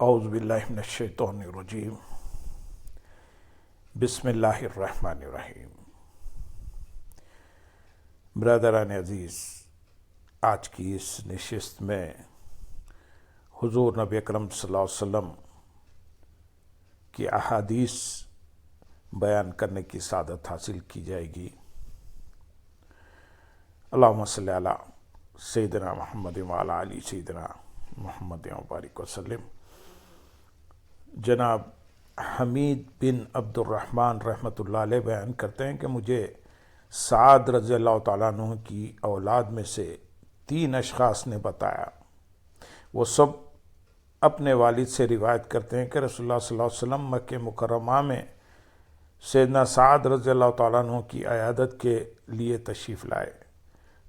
اعوذ باللہ من الشیطان الرجیم بسم اللہ الرحمن الرحیم۔ برادران عزیز، آج کی اس نشست میں حضور نبی اکرم صلی اللہ علیہ وسلم کی احادیث بیان کرنے کی سعادت حاصل کی جائے گی۔ اللہم صلی علی سیدنا محمد وعلی آل سیدنا محمد وبارک وسلم۔ جناب حمید بن عبد الرحمن رحمۃ اللہ علیہ بیان کرتے ہیں کہ مجھے سعد رضی اللہ تعالیٰ عنہ کی اولاد میں سے 3 اشخاص نے بتایا۔ وہ سب اپنے والد سے روایت کرتے ہیں کہ رسول اللہ صلی اللہ علیہ وسلم مکہ مکرمہ میں سیدنا سعد رضی اللہ تعالیٰ عنہ کی عیادت کے لیے تشریف لائے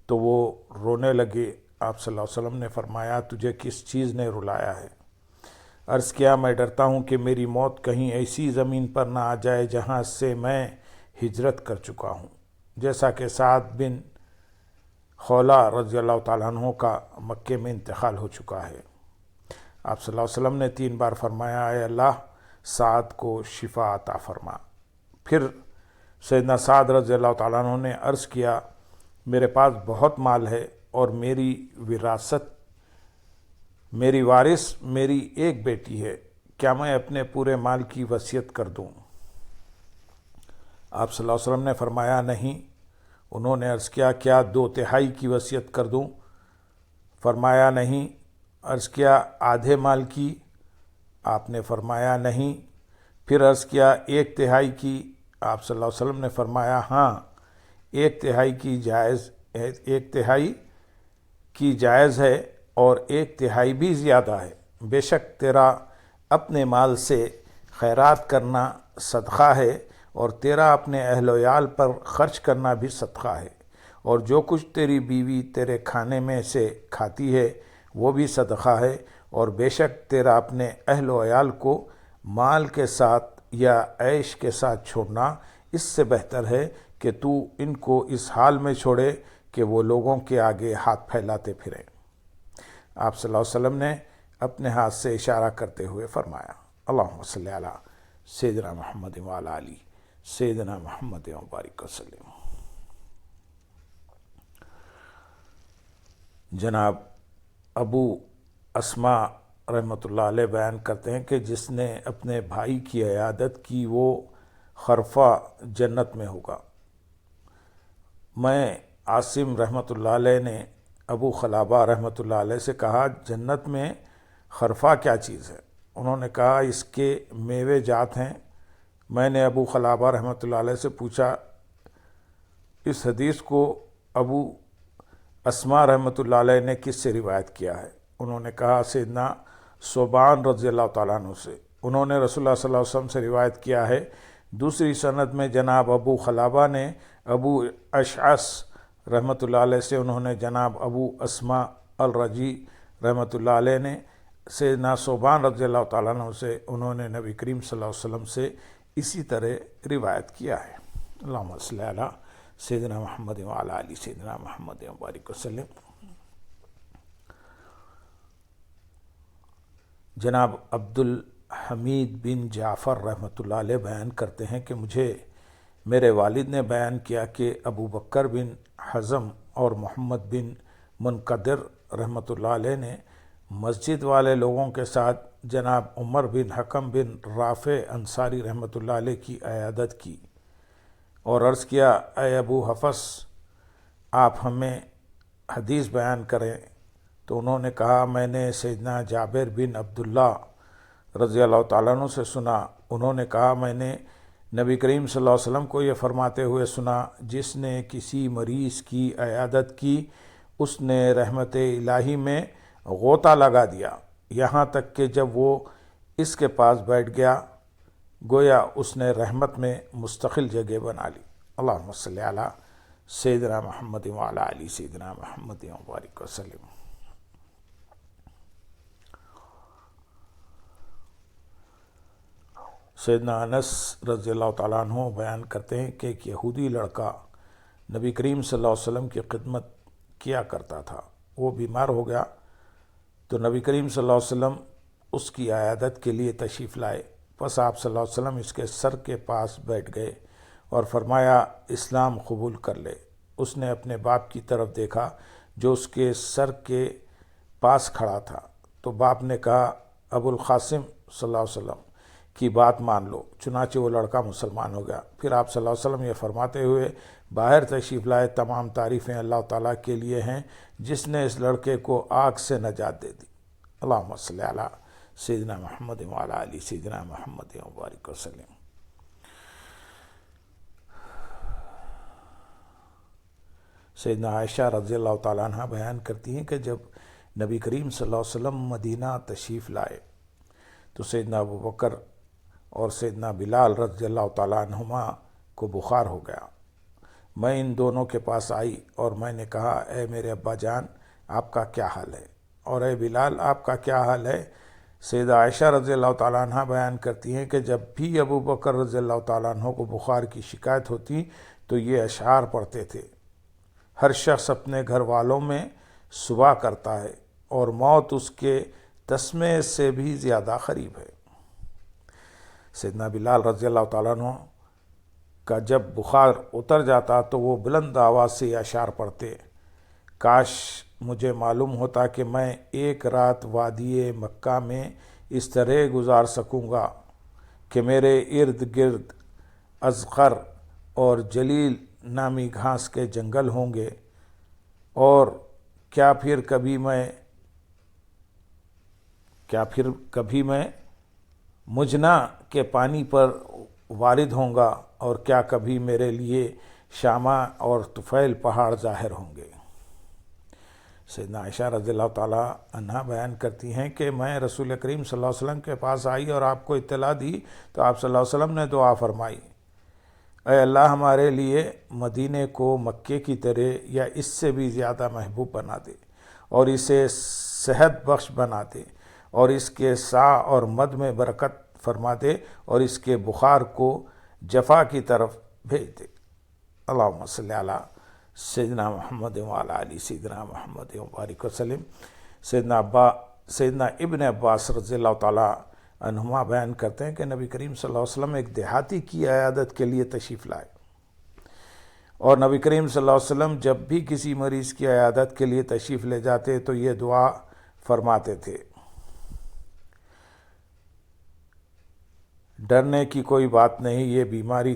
تو وہ رونے لگے۔ آپ صلی اللہ علیہ وسلم نے فرمایا، تجھے کس چیز نے رلایا ہے؟ عرض کیا، میں ڈرتا ہوں کہ میری موت کہیں ایسی زمین پر نہ آ جائے جہاں سے میں ہجرت کر چکا ہوں، جیسا کہ سعد بن خولہ رضی اللہ تعالیٰ عنہ کا مکے میں انتقال ہو چکا ہے۔ آپ صلی اللہ علیہ وسلم نے 3 بار فرمایا، اے اللہ سعد کو شفا عطا فرما۔ پھر سیدنا سعد رضی اللہ تعالیٰ عنہ نے عرض کیا، میرے پاس بہت مال ہے اور میری وارث میری ایک بیٹی ہے، کیا میں اپنے پورے مال کی وصیت کر دوں؟ آپ صلی اللہ علیہ وسلم نے فرمایا، نہیں۔ انہوں نے عرض کیا، کیا 2/3 کی وصیت کر دوں؟ فرمایا نہیں۔ عرض کیا، آدھے مال کی؟ آپ نے فرمایا نہیں۔ پھر عرض کیا 1/3 کی؟ آپ صلی اللہ علیہ وسلم نے فرمایا، ہاں 1/3 کی جائز ہے اور 1/3 بھی زیادہ ہے۔ بے شک تیرا اپنے مال سے خیرات کرنا صدقہ ہے اور تیرا اپنے اہل و عیال پر خرچ کرنا بھی صدقہ ہے، اور جو کچھ تیری بیوی تیرے کھانے میں سے کھاتی ہے وہ بھی صدقہ ہے، اور بے شک تیرا اپنے اہل و عیال کو مال کے ساتھ یا عیش کے ساتھ چھوڑنا اس سے بہتر ہے کہ تو ان کو اس حال میں چھوڑے کہ وہ لوگوں کے آگے ہاتھ پھیلاتے پھریں۔ آپ صلی اللہ علیہ وسلم نے اپنے ہاتھ سے اشارہ کرتے ہوئے فرمایا، اللہم صلی علی سیدنا محمد وعلی آل سیدنا محمد وبارک وسلم۔ جناب ابو اسما رحمۃ اللہ علیہ بیان کرتے ہیں کہ جس نے اپنے بھائی کی عیادت کی وہ خرفہ جنت میں ہوگا۔ میں عاصم رحمۃ اللہ علیہ نے ابو خلابہ رحمۃ اللہ علیہ سے کہا، جنت میں خرفہ کیا چیز ہے؟ انہوں نے کہا، اس کے میوے جات ہیں۔ میں نے ابو خلابہ رحمۃ اللہ علیہ سے پوچھا، اس حدیث کو ابو اسما رحمۃ اللہ علیہ نے کس سے روایت کیا ہے؟ انہوں نے کہا، سیدنا ثوبان رضی اللہ تعالیٰ عنہ سے۔ انہوں نے رسول اللہ صلی اللہ علیہ وسلم سے روایت کیا ہے۔ دوسری سند میں جناب ابو خلابہ نے ابو اشعث رحمۃ اللہ علیہ سے، انہوں نے جناب ابو اسما الرجی رحمۃ اللہ علیہ نے سیدنا ثوبان رضی اللہ تعالیٰ عنہ سے، انہوں نے نبی کریم صلی اللہ علیہ وسلم سے اسی طرح روایت کیا ہے۔ اللہم صلی علی سیدنا محمد وعلی آل سیدنا محمد وبارک وسلم۔ جناب عبد الحمید بن جعفر رحمۃ اللہ علیہ بیان کرتے ہیں کہ مجھے میرے والد نے بیان کیا کہ ابو بکر بن حزم اور محمد بن منقدر رحمۃ اللہ علیہ نے مسجد والے لوگوں کے ساتھ جناب عمر بن حکم بن رافع انصاری رحمۃ اللہ علیہ کی عیادت کی اور عرض کیا، اے ابو حفص، آپ ہمیں حدیث بیان کریں۔ تو انہوں نے کہا، میں نے سیدنا جابر بن عبداللہ رضی اللہ تعالیٰ عنہ سے سنا۔ انہوں نے کہا، میں نے نبی کریم صلی اللہ علیہ وسلم کو یہ فرماتے ہوئے سنا، جس نے کسی مریض کی عیادت کی اس نے رحمت الہی میں غوطہ لگا دیا، یہاں تک کہ جب وہ اس کے پاس بیٹھ گیا گویا اس نے رحمت میں مستقل جگہ بنا لی۔ اللہم صلی علی سیدنا محمد وعلی آل سیدنا محمد وبارک وسلم۔ سیدنا انس رضی اللہ تعالیٰ عنہ بیان کرتے ہیں کہ ایک یہودی لڑکا نبی کریم صلی اللہ علیہ وسلم کی خدمت کیا کرتا تھا۔ وہ بیمار ہو گیا تو نبی کریم صلی اللہ علیہ وسلم اس کی عیادت کے لیے تشریف لائے۔ پس آپ صلی اللہ علیہ وسلم اس کے سر کے پاس بیٹھ گئے اور فرمایا اسلام قبول کر لے۔ اس نے اپنے باپ کی طرف دیکھا جو اس کے سر کے پاس کھڑا تھا، تو باپ نے کہا ابو القاسم صلی اللہ علیہ وسلم کی بات مان لو۔ چنانچہ وہ لڑکا مسلمان ہو گیا۔ پھر آپ صلی اللہ علیہ وسلم یہ فرماتے ہوئے باہر تشریف لائے، تمام تعریفیں اللہ تعالیٰ کے لیے ہیں جس نے اس لڑکے کو آگ سے نجات دے دی۔ اللہم صلی علی سیدنا محمد وعلی آل سیدنا محمد وبارک وسلم۔ سیدنا عائشہ رضی اللہ تعالیٰ عنہ بیان کرتی ہیں کہ جب نبی کریم صلی اللہ علیہ وسلم مدینہ تشریف لائے تو سیدنا ابو بکر اور سیدنا بلال رضی اللہ تعالیٰ عنہما کو بخار ہو گیا۔ میں ان دونوں کے پاس آئی اور میں نے کہا اے میرے ابا جان، آپ کا کیا حال ہے؟ اور اے بلال، آپ کا کیا حال ہے؟ سیدہ عائشہ رضی اللہ تعالیٰ عنہ بیان کرتی ہیں کہ جب بھی ابو بکر رضی اللہ تعالیٰ عنہ کو بخار کی شکایت ہوتی تو یہ اشعار پڑھتے تھے: ہر شخص اپنے گھر والوں میں صبح کرتا ہے اور موت اس کے تسمے سے بھی زیادہ قریب ہے۔ سیدنا بلال رضی اللہ تعالیٰ عنہ کا جب بخار اتر جاتا تو وہ بلند آواز سے یہ اشعار پڑھتے: کاش مجھے معلوم ہوتا کہ میں ایک رات وادی مکہ میں اس طرح گزار سکوں گا کہ میرے ارد گرد ازقر اور جلیل نامی گھاس کے جنگل ہوں گے، اور کیا پھر کبھی میں مجنا کے پانی پر وارد ہوں گا، اور کیا کبھی میرے لیے شامہ اور طفیل پہاڑ ظاہر ہوں گے۔ سیدنا عائشہ رضی اللہ تعالیٰ عنہ بیان کرتی ہیں کہ میں رسول کریم صلی اللہ علیہ وسلم کے پاس آئی اور آپ کو اطلاع دی تو آپ صلی اللہ علیہ وسلم نے دعا فرمائی: اے اللہ، ہمارے لیے مدینے کو مکے کی طرح یا اس سے بھی زیادہ محبوب بنا دے، اور اسے صحت بخش بنا دے، اور اس کے سا اور مد میں برکت فرما دے، اور اس کے بخار کو جفا کی طرف بھیج دے۔ اللہم صلی علی سیدنا محمد وعلی آل سیدنا محمد وبارک وسلم۔ سیدنا ابن عباس رضی اللہ تعالیٰ عنہما بیان کرتے ہیں کہ نبی کریم صلی اللہ علیہ وسلم ایک دیہاتی کی عیادت کے لیے تشریف لائے، اور نبی کریم صلی اللہ علیہ وسلم جب بھی کسی مریض کی عیادت کے لیے تشریف لے جاتے تو یہ دعا فرماتے تھے: ڈرنے کی کوئی بات نہیں، یہ بیماری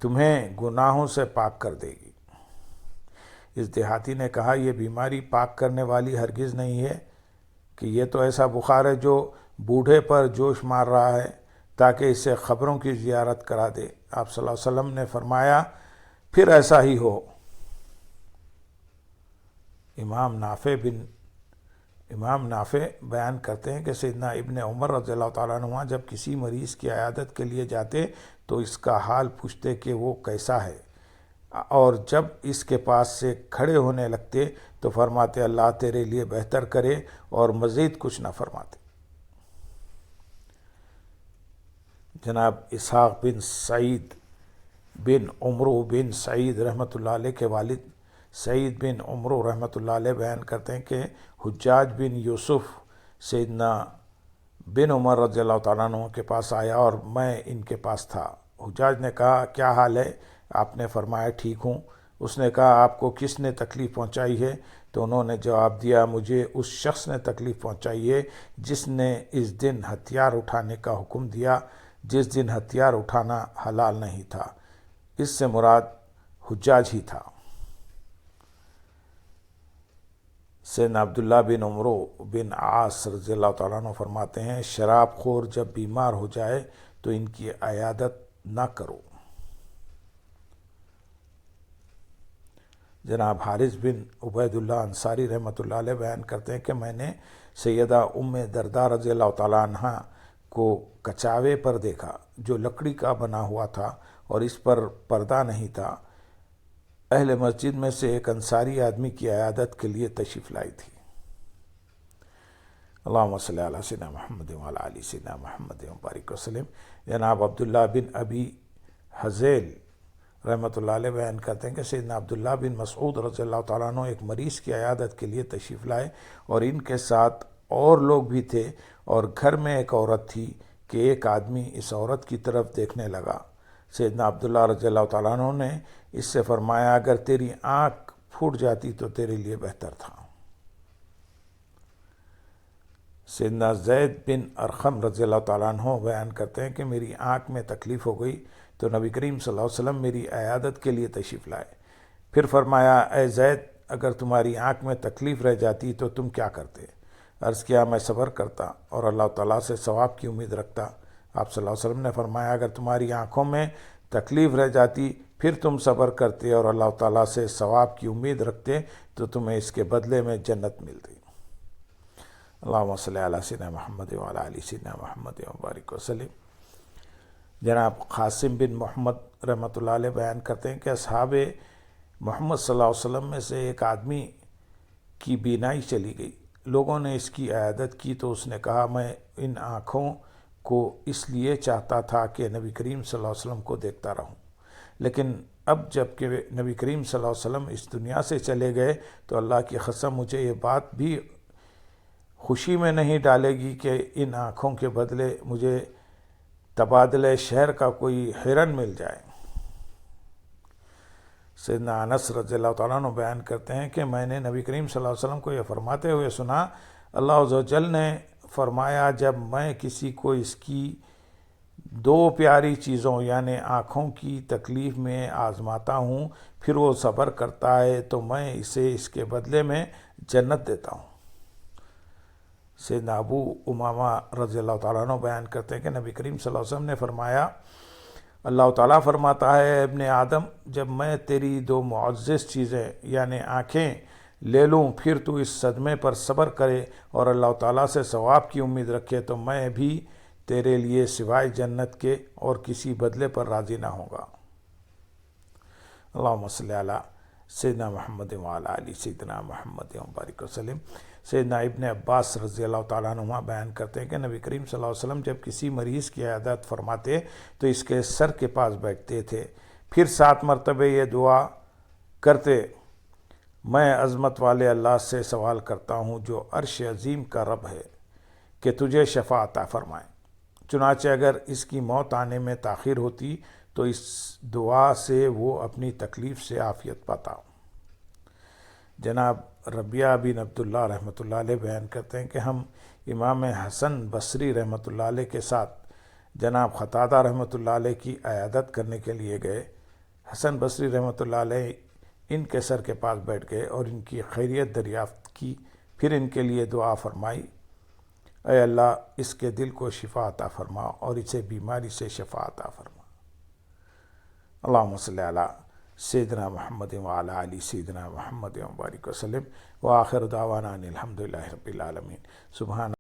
تمہیں گناہوں سے پاک کر دے گی۔ اس دیہاتی نے کہا یہ بیماری پاک کرنے والی ہرگز نہیں ہے کہ یہ تو ایسا بخار ہے جو بوڑھے پر جوش مار رہا ہے تاکہ اسے قبروں کی زیارت کرا دے۔ آپ صلی اللہ علیہ وسلم نے فرمایا پھر ایسا ہی ہو۔ امام نافع بیان کرتے ہیں کہ سیدنا ابن عمر رضی اللہ تعالیٰ عنہ جب کسی مریض کی عیادت کے لیے جاتے تو اس کا حال پوچھتے کہ وہ کیسا ہے، اور جب اس کے پاس سے کھڑے ہونے لگتے تو فرماتے اللہ تیرے لیے بہتر کرے، اور مزید کچھ نہ فرماتے۔ جناب اسحاق بن سعید بن عمرو بن سعید رحمۃ اللہ علیہ کے والد سعید بن عمرو رحمۃ اللہ علیہ بیان کرتے ہیں کہ حجاج بن یوسف سیدنا بن عمر رضی اللہ تعالیٰ عنہ کے پاس آیا اور میں ان کے پاس تھا۔ حجاج نے کہا کیا حال ہے؟ آپ نے فرمایا ٹھیک ہوں۔ اس نے کہا آپ کو کس نے تکلیف پہنچائی ہے؟ تو انہوں نے جواب دیا مجھے اس شخص نے تکلیف پہنچائی ہے جس نے اس دن ہتھیار اٹھانے کا حکم دیا جس دن ہتھیار اٹھانا حلال نہیں تھا۔ اس سے مراد حجاج ہی تھا۔ سیدنا عبداللہ بن عمرو بن عاص رضی اللہ تعالیٰ عنہ فرماتے ہیں شراب خور جب بیمار ہو جائے تو ان کی عیادت نہ کرو۔ جناب حارث بن عبید اللہ انصاری رحمۃ اللہ علیہ بیان کرتے ہیں کہ میں نے سیدہ ام درداء رضی اللہ تعالیٰ عنہ کو کچاوے پر دیکھا جو لکڑی کا بنا ہوا تھا اور اس پر پردہ نہیں تھا۔ اہل مسجد میں سے ایک انصاری آدمی کی عیادت کے لیے تشریف لائی تھی۔ اللہم صلی علی سیدنا محمد وعلی آل سیدنا محمد وبارک وسلم۔ جناب عبداللہ بن ابی حذیل رحمۃ اللہ علیہ بیان کرتے ہیں کہ سیدنا عبداللہ بن مسعود رضی اللہ تعالیٰ عنہ ایک مریض کی عیادت کے لیے تشریف لائے اور ان کے ساتھ اور لوگ بھی تھے، اور گھر میں ایک عورت تھی کہ ایک آدمی اس عورت کی طرف دیکھنے لگا۔ سیدنا عبداللہ رضی اللہ تعالیٰ عنہ نے اس سے فرمایا اگر تیری آنکھ پھوٹ جاتی تو تیرے لیے بہتر تھا۔ سیدنا زید بن ارقم رضی اللہ تعالیٰ عنہ بیان کرتے ہیں کہ میری آنکھ میں تکلیف ہو گئی تو نبی کریم صلی اللہ علیہ وسلم میری عیادت کے لیے تشریف لائے۔ پھر فرمایا اے زید اگر تمہاری آنکھ میں تکلیف رہ جاتی تو تم کیا کرتے؟ عرض کیا میں صبر کرتا اور اللہ تعالیٰ سے ثواب کی امید رکھتا۔ آپ صلی اللہ علیہ وسلم نے فرمایا اگر تمہاری آنکھوں میں تکلیف رہ جاتی پھر تم صبر کرتے اور اللہ تعالیٰ سے ثواب کی امید رکھتے تو تمہیں اس کے بدلے میں جنت ملتی۔ اللہم صلی علی سیدنا محمد وعلی آل سیدنا محمد وبارک وسلم۔ جناب قاسم بن محمد رحمۃ اللہ علیہ بیان کرتے ہیں کہ اصحاب محمد صلی اللہ علیہ وسلم میں سے ایک آدمی کی بینائی چلی گئی۔ لوگوں نے اس کی عیادت کی تو اس نے کہا میں ان آنکھوں کو اس لیے چاہتا تھا کہ نبی کریم صلی اللہ علیہ وسلم کو دیکھتا رہوں، لیکن اب جب کہ نبی کریم صلی اللہ علیہ وسلم اس دنیا سے چلے گئے تو اللہ کی قسم مجھے یہ بات بھی خوشی میں نہیں ڈالے گی کہ ان آنکھوں کے بدلے مجھے تبادلہ شہر کا کوئی ہرن مل جائے۔ سیدنا انس رضی اللہ تعالیٰ عنہ بیان کرتے ہیں کہ میں نے نبی کریم صلی اللہ علیہ وسلم کو یہ فرماتے ہوئے سنا اللہ عز و جل نے فرمایا جب میں کسی کو اس کی دو پیاری چیزوں یعنی آنکھوں کی تکلیف میں آزماتا ہوں پھر وہ صبر کرتا ہے تو میں اسے اس کے بدلے میں جنت دیتا ہوں۔ سیدنا ابو امامہ رضی اللہ تعالیٰ عنہ بیان کرتے ہیں کہ نبی کریم صلی اللہ علیہ وسلم نے فرمایا اللہ تعالیٰ فرماتا ہے ابن آدم جب میں تیری دو معزز چیزیں یعنی آنکھیں لے لوں پھر تو اس صدمے پر صبر کرے اور اللہ تعالیٰ سے ثواب کی امید رکھے تو میں بھی تیرے لیے سوائے جنت کے اور کسی بدلے پر راضی نہ ہوں گا۔ اللہم صلی علی سیدنا محمد وعلی آل سیدنا محمد وبارک وسلم۔ سیدنا ابن عباس رضی اللہ تعالیٰ عنہ بیان کرتے ہیں کہ نبی کریم صلی اللہ علیہ وسلم جب کسی مریض کی عیادت فرماتے تو اس کے سر کے پاس بیٹھتے تھے، پھر 7 مرتبہ یہ دعا کرتے میں عظمت والے اللہ سے سوال کرتا ہوں جو عرش عظیم کا رب ہے کہ تجھے شفا عطا فرمائے۔ چنانچہ اگر اس کی موت آنے میں تاخیر ہوتی تو اس دعا سے وہ اپنی تکلیف سے عافیت پاتا۔ جناب ربیہ بن عبداللہ رحمۃ اللہ علیہ بیان کرتے ہیں کہ ہم امام حسن بصری رحمۃ اللہ علیہ کے ساتھ جناب قتادہ رحمۃ اللہ علیہ کی عیادت کرنے کے لیے گئے۔ حسن بصری رحمۃ اللہ علیہ ان کے سر کے پاس بیٹھ گئے اور ان کی خیریت دریافت کی، پھر ان کے لیے دعا فرمائی اے اللہ اس کے دل کو شفا عطا فرما اور اسے بیماری سے شفا عطا فرما۔ اللہم صلی علی سیدنا محمد وعلی آل سیدنا محمد وبارک وسلم وآخر دعوانا ان الحمد للہ رب العالمین۔ سبحان